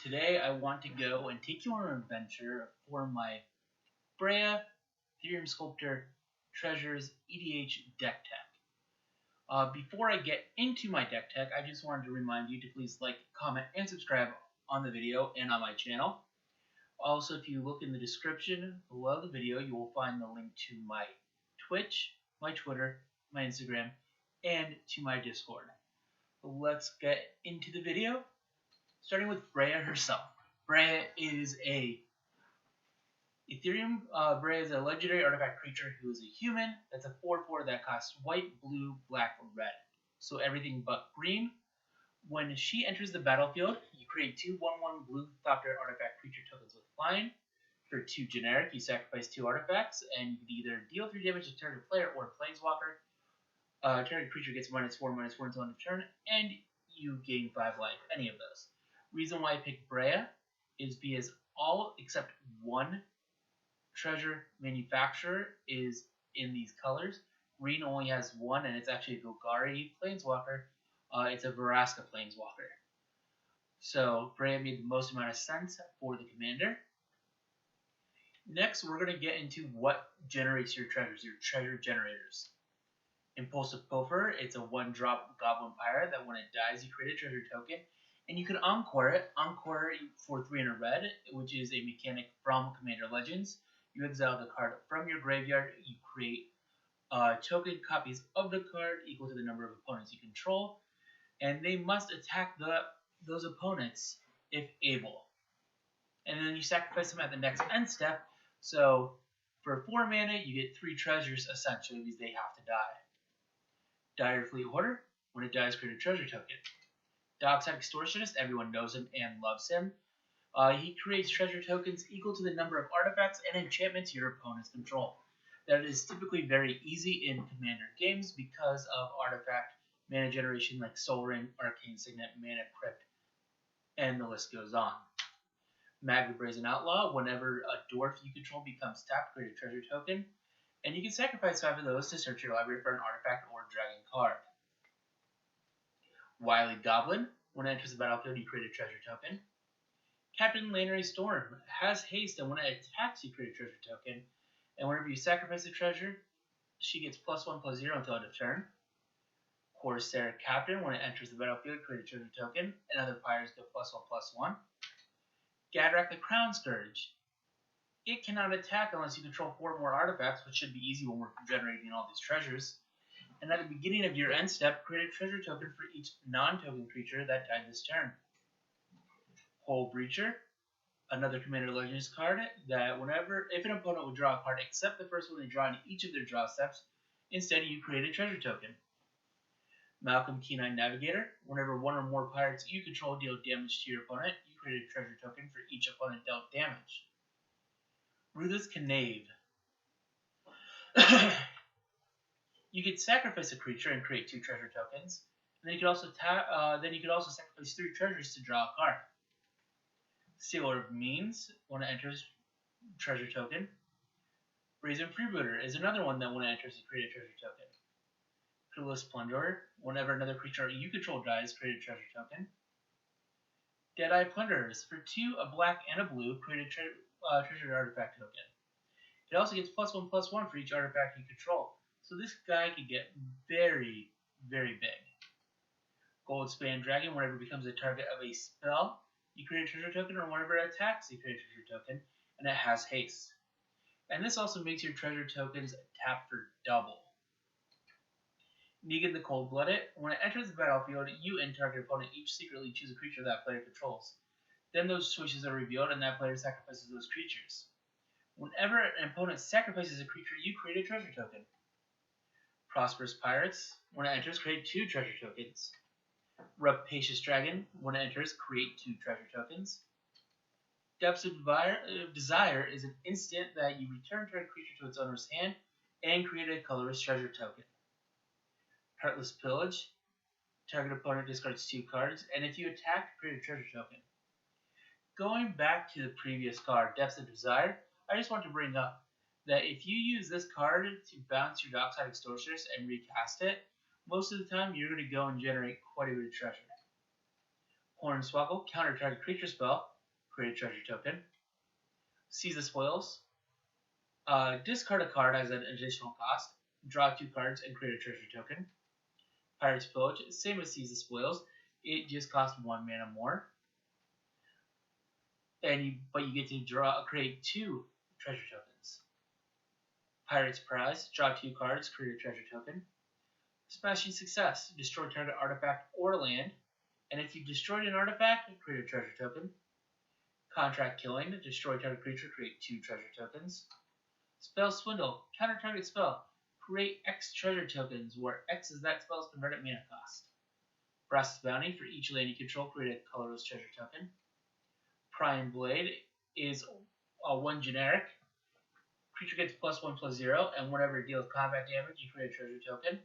Today I want to go and take you on an adventure for my Breya Etherium Sculptor Treasures EDH Deck Tech. Before I get into my deck tech, I just wanted to remind you to please like, comment, and subscribe on the video and on my channel. Also, if you look in the description below the video, you will find the link to my Twitch, my Twitter, my Instagram, and to my Discord. Let's get into the video. Starting with Breya herself. Breya is a legendary artifact creature who is a human. That's a 4/4 that costs white, blue, black, or red. So everything but green. When she enters the battlefield, you create 2 1/1 blue Thopter artifact creature tokens with flying. For 2 generic, you sacrifice 2 artifacts, and you can either deal 3 damage to target player or planeswalker. Target creature gets -4/-4 until end of turn, and you gain 5 life, any of those. Reason why I picked Breya is because all except one treasure manufacturer is in these colors. Green only has one, and it's actually a Golgari Planeswalker. It's a Vraska Planeswalker. So Breya made the most amount of sense for the commander. Next, we're going to get into what generates your treasures, your treasure generators. Impulsive Pilfer, it's a 1-drop Goblin Pirate that when it dies, you create a treasure token. And you can Encore it for 3 in a red, which is a mechanic from Commander Legends. You exile the card from your graveyard, you create token copies of the card equal to the number of opponents you control, and they must attack those opponents if able. And then you sacrifice them at the next end step, so for 4 mana, you get 3 treasures essentially because they have to die. Dire Fleet Hoarder, when it dies, create a treasure token. Dockside Extortionist, everyone knows him and loves him. He creates treasure tokens equal to the number of artifacts and enchantments your opponents control. That is typically very easy in Commander games because of artifact mana generation like Soul Ring, Arcane Signet, Mana Crypt, and the list goes on. Magna Brazen Outlaw, whenever a dwarf you control becomes tapped, create a treasure token, and you can sacrifice 5 of those to search your library for an artifact or dragon card. Wily Goblin, when it enters the battlefield, you create a treasure token. Captain Lannery Storm has haste, and when it attacks, you create a treasure token. And whenever you sacrifice a treasure, she gets +1/+0 until end of turn. Corsair Captain, when it enters the battlefield, create a treasure token, and other pirates get +1/+1. Gadrak the Crown Scourge. It cannot attack unless you control 4 more artifacts, which should be easy when we're generating all these treasures. And at the beginning of your end step, create a treasure token for each non-token creature that died this turn. Hull Breacher, another Commander Legends card that if an opponent would draw a card except the first one they draw in each of their draw steps, instead you create a treasure token. Malcolm Keenine Navigator, whenever 1 or more pirates you control deal damage to your opponent, you create a treasure token for each opponent dealt damage. Ruthless Knave. You could sacrifice a creature and create 2 treasure tokens. And then you could also sacrifice 3 treasures to draw a card. Sealer of Means, when it enters, treasure token. Brazen Freebooter is another one that when it enters, you create a treasure token. Pitiless Plunderer, whenever another creature you control dies, create a treasure token. Deadeye Plunderers, for 2, a black and a blue, create a treasure artifact token. It also gets +1/+1 for each artifact you control. So this guy could get very, very big. Goldspan Dragon, whenever it becomes a target of a spell, you create a treasure token, or whenever it attacks, you create a treasure token, and it has haste. And this also makes your treasure tokens tap for double. Negan the Cold-Blooded, when it enters the battlefield, you and target opponent each secretly choose a creature that player controls. Then those choices are revealed, and that player sacrifices those creatures. Whenever an opponent sacrifices a creature, you create a treasure token. Prosperous Pirates, when it enters, create 2 treasure tokens. Rapacious Dragon, when it enters, create 2 treasure tokens. Depths of Desire is an instant that you return target creature to its owner's hand and create a colorless treasure token. Heartless Pillage, target opponent discards 2 cards, and if you attack, create a treasure token. Going back to the previous card, Depths of Desire, I just want to bring up that if you use this card to bounce your Dockside Extortionist and recast it, most of the time you're going to go and generate quite a bit of treasure. Hornswoggle, counter target creature spell, create a treasure token. Seize the Spoils, discard a card as an additional cost, draw 2 cards and create a treasure token. Pirate's Pillage, same as Seize the Spoils, it just costs 1 mana more. But you get to create 2 treasure tokens. Pirate's Prize, draw 2 cards, create a treasure token. Smashing Success, destroy target artifact or land, and if you destroyed an artifact, create a treasure token. Contract Killing, destroy target creature, create 2 treasure tokens. Spell Swindle, counter target spell, create X treasure tokens, where X is that spell's converted mana cost. Brass's Bounty, for each land you control, create a colorless treasure token. Prime Blade is a 1 generic. Creature gets +1/+0, and whenever it deals combat damage, you create a treasure token.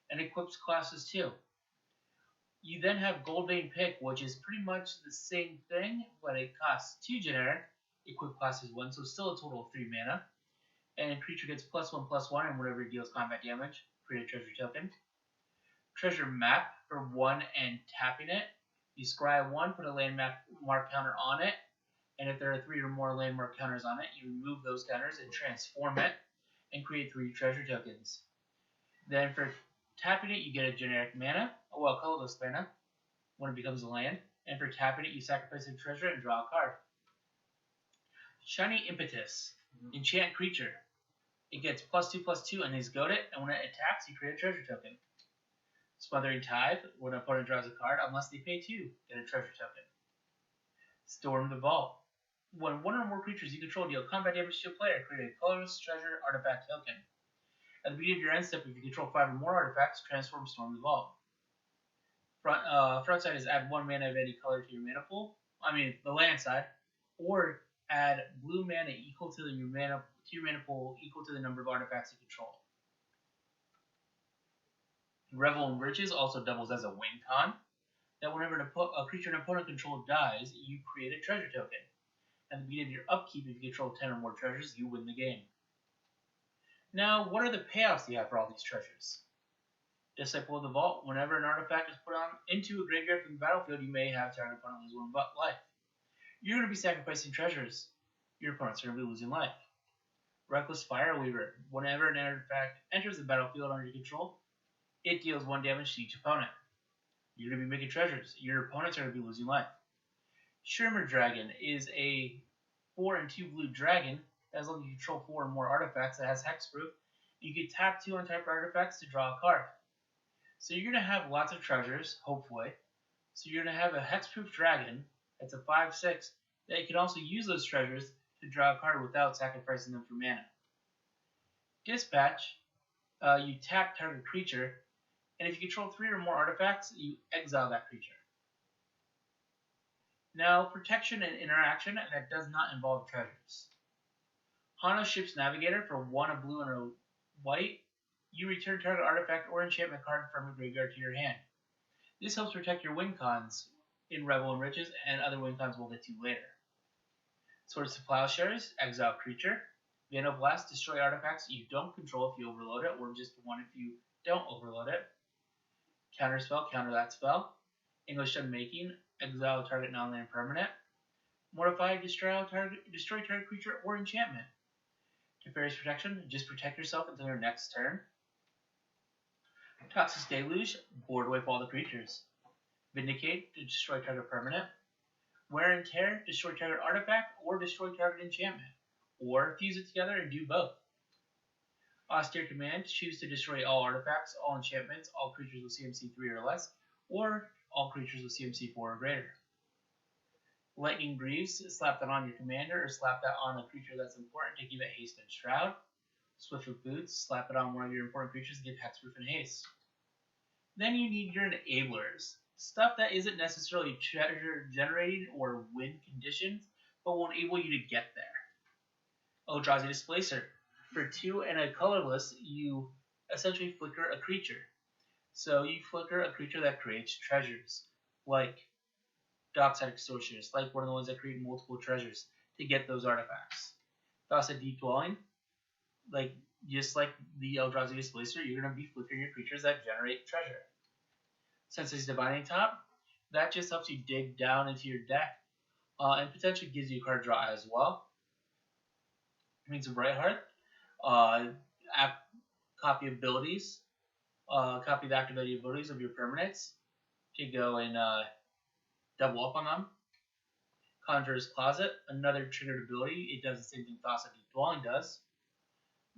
And equips classes too. You then have Goldvein Pick, which is pretty much the same thing, but it costs 2 generic. Equip class is 1, so still a total of 3 mana. And creature gets +1/+1, and whenever it deals combat damage, create a treasure token. Treasure Map for 1 and tapping it. You scry 1, put a landmark counter on it, and if there are 3 or more landmark counters on it, you remove those counters and transform it, and create 3 treasure tokens. Then for tapping it, you get a generic mana, colorless mana, when it becomes a land, and for tapping it, you sacrifice a treasure and draw a card. Shiny Impetus, enchant creature. It gets +2/+2 and is goaded, and when it attacks, you create a treasure token. Smothering Tithe, when an opponent draws a card, unless they pay 2, get a treasure token. Storm the Vault. When 1 or more creatures you control deal combat damage to a player, create a colorless treasure artifact token. At the beginning of your end step, if you control 5 or more artifacts, transform Storm the Vault. Front side is add 1 mana of any color to your mana pool. The land side. Or add blue mana equal to your mana pool equal to the number of artifacts you control. Revel in Riches also doubles as a win con. That whenever a creature an opponent controls dies, you create a treasure token. At the beginning of your upkeep, if you control 10 or more treasures, you win the game. Now, what are the payoffs you have for all these treasures? Disciple of the Vault, whenever an artifact is put into a graveyard from the battlefield, you may have target opponent lose 1 life. You're going to be sacrificing treasures. Your opponents are going to be losing life. Reckless Fireweaver, whenever an artifact enters the battlefield under your control, it deals 1 damage to each opponent. You're going to be making treasures. Your opponents are going to be losing life. Shimmer Dragon is a 4 and 2 blue dragon. As long as you control 4 or more artifacts that has hexproof, you can tap 2 untapped artifacts to draw a card. So you're going to have lots of treasures, hopefully. So you're going to have a hexproof dragon that's a 5/6 that you can also use those treasures to draw a card without sacrificing them for mana. Dispatch, you tap target creature, and if you control 3 or more artifacts, you exile that creature. Now, protection and interaction that does not involve treasures. Hana Ship's Navigator, for 1 a blue and a white, you return target artifact or enchantment card from a graveyard to your hand. This helps protect your win cons in Revel in Riches, and other win cons we'll get to later. Swords to Plowshares, exile creature. Vandal Blast, destroy artifacts you don't control if you overload it, or just 1 if you don't overload it. Counterspell, counter that spell. English Unmaking, exile target non-land permanent. Mortify, destroy target creature or enchantment. Nefarious Protection, just protect yourself until your next turn. Toxic Deluge, board wipe all the creatures. Vindicate, to destroy target permanent. Wear and Tear, destroy target artifact or destroy target enchantment. Or fuse it together and do both. Austere Command, choose to destroy all artifacts, all enchantments, all creatures with CMC 3 or less, or all creatures with CMC 4 or greater. Lightning Greaves, slap that on your commander or slap that on a creature that's important to give it haste and shroud. Swiftfoot Boots, slap it on one of your important creatures to give hexproof and haste. Then you need your enablers. Stuff that isn't necessarily treasure generating or win conditions, but will enable you to get there. Eldrazi Displacer. For 2 and a colorless, you essentially flicker a creature. So you flicker a creature that creates treasures, like Dockside Extortionist, like one of the ones that create multiple treasures to get those artifacts. Thassa Deep Dwelling, just like the Eldrazi Displacer, you're going to be flickering your creatures that generate treasure. Sensei's Divining Top, That just helps you dig down into your deck and potentially gives you card draw as well. Means a Brightheart. Uh, copy abilities. Copy the activated abilities of your permanents to go and double up on them. Conjurer's Closet, another triggered ability. It does the same thing Thoughts of Deep Dwelling does.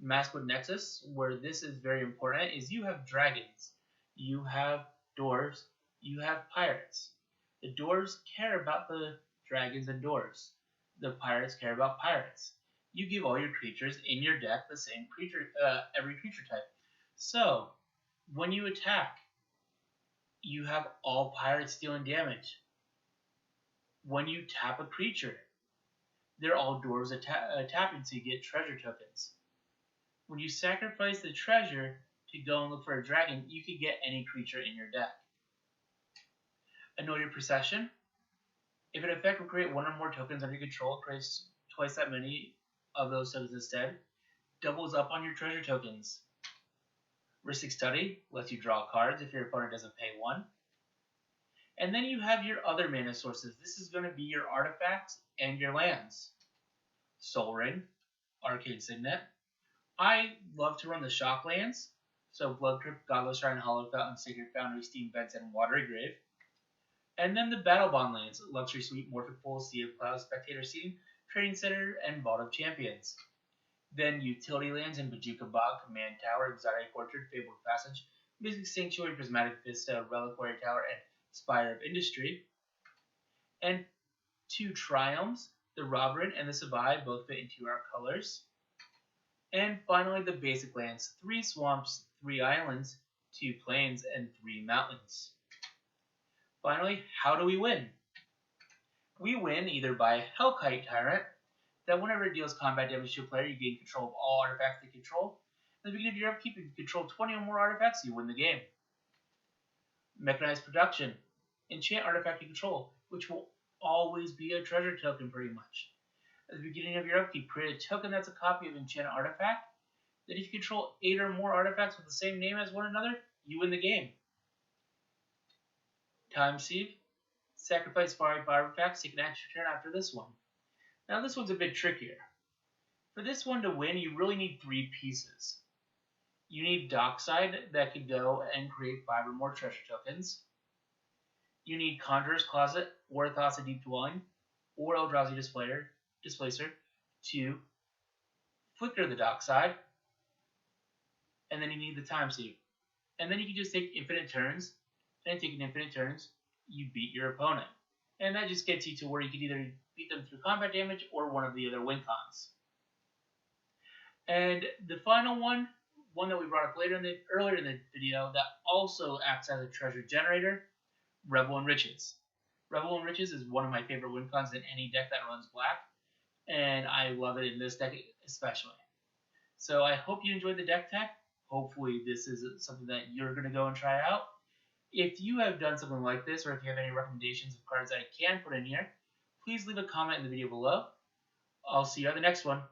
Maskwood Nexus, where this is very important, is you have dragons, you have dwarves, you have pirates. The dwarves care about the dragons and dwarves. The pirates care about pirates. You give all your creatures in your deck the same creature, every creature type. So, when you attack, you have all pirates dealing damage. When you tap a creature, they're all dwarves tapping, so you get treasure tokens. When you sacrifice the treasure to go and look for a dragon, you can get any creature in your deck. Annoyed Procession. If an effect will create one or more tokens under your control, creates twice that many of those tokens instead. Doubles up on your treasure tokens. Ristic Study lets you draw cards if your opponent doesn't pay one. And then you have your other mana sources. This is going to be your artifacts and your lands. Sol Ring, Arcane Signet. I love to run the shock lands. So Blood Crypt, Godless Shrine, Hollow Fountain, Sacred Foundry, Steam Vents, and Watery Grave. And then the Battle Bond lands, Luxury Suite, Morphic Pool, Sea of Clouds, Spectator Seating, Trading Center, and Vault of Champions. Then utility lands in Bajuka Bog, Command Tower, Exotic Orchard, Fabled Passage, Mystic Sanctuary, Prismatic Vista, Reliquary Tower, and Spire of Industry. And 2 Triumphs, the Robberin and the Savai, both fit into our colors. And finally the basic lands, 3 swamps, 3 islands, 2 plains, and 3 mountains. Finally, how do we win? We win either by Hellkite Tyrant, that whenever it deals combat damage to a player, you gain control of all artifacts they control. At the beginning of your upkeep, if you control 20 or more artifacts, you win the game. Mechanized Production. Enchant artifact you control, which will always be a treasure token pretty much. At the beginning of your upkeep, create a token that's a copy of enchanted artifact. That if you control 8 or more artifacts with the same name as one another, you win the game. Time Sieve. Sacrifice 5 artifacts, take an extra turn after this one. Now this one's a bit trickier. For this one to win, you really need 3 pieces. You need Dockside that could go and create 5 or more treasure tokens. You need Conjurer's Closet, or Thoughts of Deep Dwelling, or Eldrazi Displacer to flicker the Dockside. And then you need the Time Sieve. And then you can just take infinite turns, and taking infinite turns, you beat your opponent. And that just gets you to where you can either beat them through combat damage or one of the other win cons. And the final one that we brought up earlier in the video, that also acts as a treasure generator, Revel in Riches. Revel in Riches is one of my favorite win cons in any deck that runs black, and I love it in this deck especially. So I hope you enjoyed the deck tech. Hopefully this is something that you're going to go and try out. If you have done something like this, or if you have any recommendations of cards that I can put in here, please leave a comment in the video below. I'll see you on the next one.